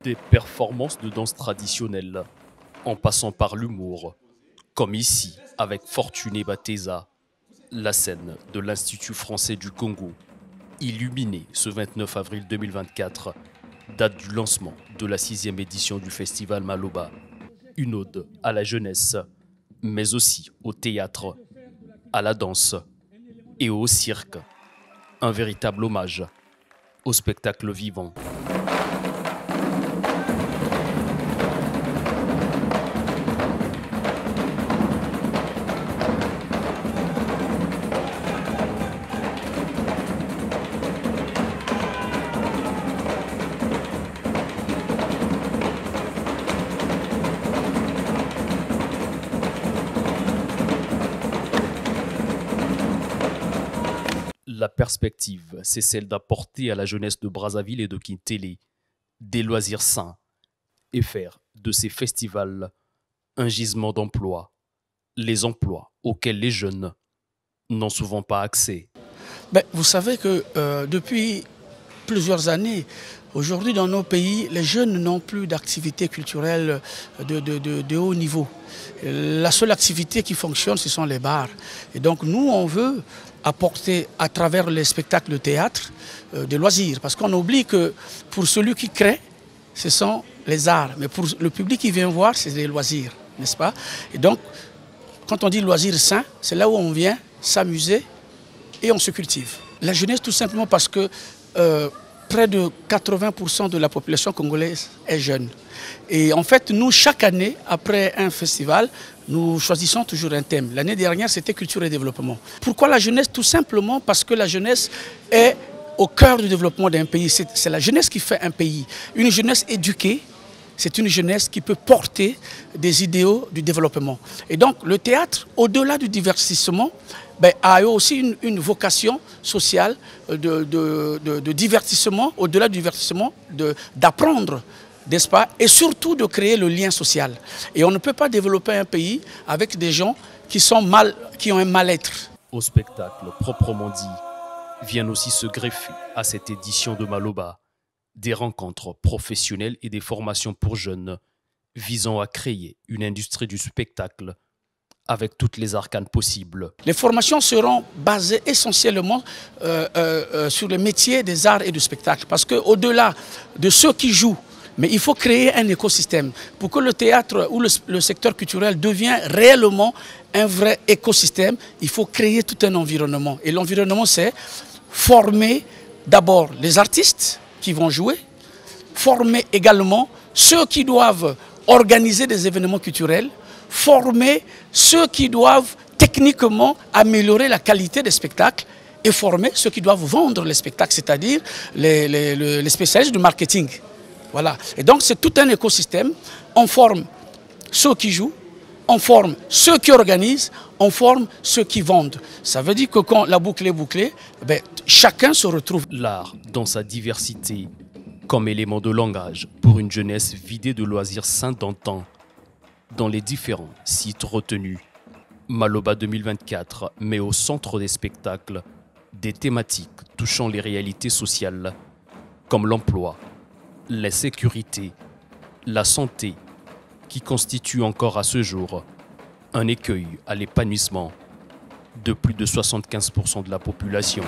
Des performances de danse traditionnelle, en passant par l'humour, comme ici avec Fortuné Bateza, la scène de l'Institut français du Congo, illuminée ce 29 avril 2024, date du lancement de la 6e édition du festival Maloba. Une ode à la jeunesse, mais aussi au théâtre, à la danse et au cirque. Un véritable hommage au spectacle vivant. La perspective, c'est celle d'apporter à la jeunesse de Brazzaville et de Kintélé des loisirs sains et faire de ces festivals un gisement d'emplois, les emplois auxquels les jeunes n'ont souvent pas accès. Vous savez que depuis plusieurs années, aujourd'hui dans nos pays, les jeunes n'ont plus d'activité culturelle de haut niveau. La seule activité qui fonctionne, ce sont les bars. Et donc nous, on veut apporter à travers les spectacles de théâtre des loisirs. Parce qu'on oublie que pour celui qui crée, ce sont les arts. Mais pour le public qui vient voir, c'est des loisirs, n'est-ce pas? Et donc, quand on dit loisirs sains, c'est là où on vient s'amuser et on se cultive. La jeunesse, tout simplement parce que près de 80% de la population congolaise est jeune. Et en fait, nous, chaque année, après un festival, nous choisissons toujours un thème. L'année dernière, c'était culture et développement. Pourquoi la jeunesse? Tout simplement parce que la jeunesse est au cœur du développement d'un pays. C'est la jeunesse qui fait un pays. Une jeunesse éduquée, c'est une jeunesse qui peut porter des idéaux du développement. Et donc, le théâtre, au-delà du divertissement, a aussi une vocation sociale de divertissement, au-delà du divertissement, d'apprendre, n'est-ce pas, et surtout de créer le lien social. Et on ne peut pas développer un pays avec des gens qui ont un mal-être. Au spectacle proprement dit, viennent aussi se greffer à cette édition de Maloba des rencontres professionnelles et des formations pour jeunes visant à créer une industrie du spectacle avec toutes les arcanes possibles. Les formations seront basées essentiellement sur le métier des arts et du spectacle. Parce qu'au-delà de ceux qui jouent, mais il faut créer un écosystème pour que le théâtre ou le secteur culturel devienne réellement un vrai écosystème. Il faut créer tout un environnement. Et l'environnement, c'est former d'abord les artistes qui vont jouer, former également ceux qui doivent organiser des événements culturels, former ceux qui doivent techniquement améliorer la qualité des spectacles et former ceux qui doivent vendre les spectacles, c'est-à-dire les spécialistes du marketing. Voilà. Et donc c'est tout un écosystème. On forme ceux qui jouent, on forme ceux qui organisent, on forme ceux qui vendent. Ça veut dire que quand la boucle est bouclée, chacun se retrouve. L'art dans sa diversité, comme élément de langage pour une jeunesse vidée de loisirs sains d'antan. Dans les différents sites retenus, Maloba 2024 met au centre des spectacles des thématiques touchant les réalités sociales, comme l'emploi, la sécurité, la santé, qui constituent encore à ce jour un écueil à l'épanouissement de plus de 75% de la population.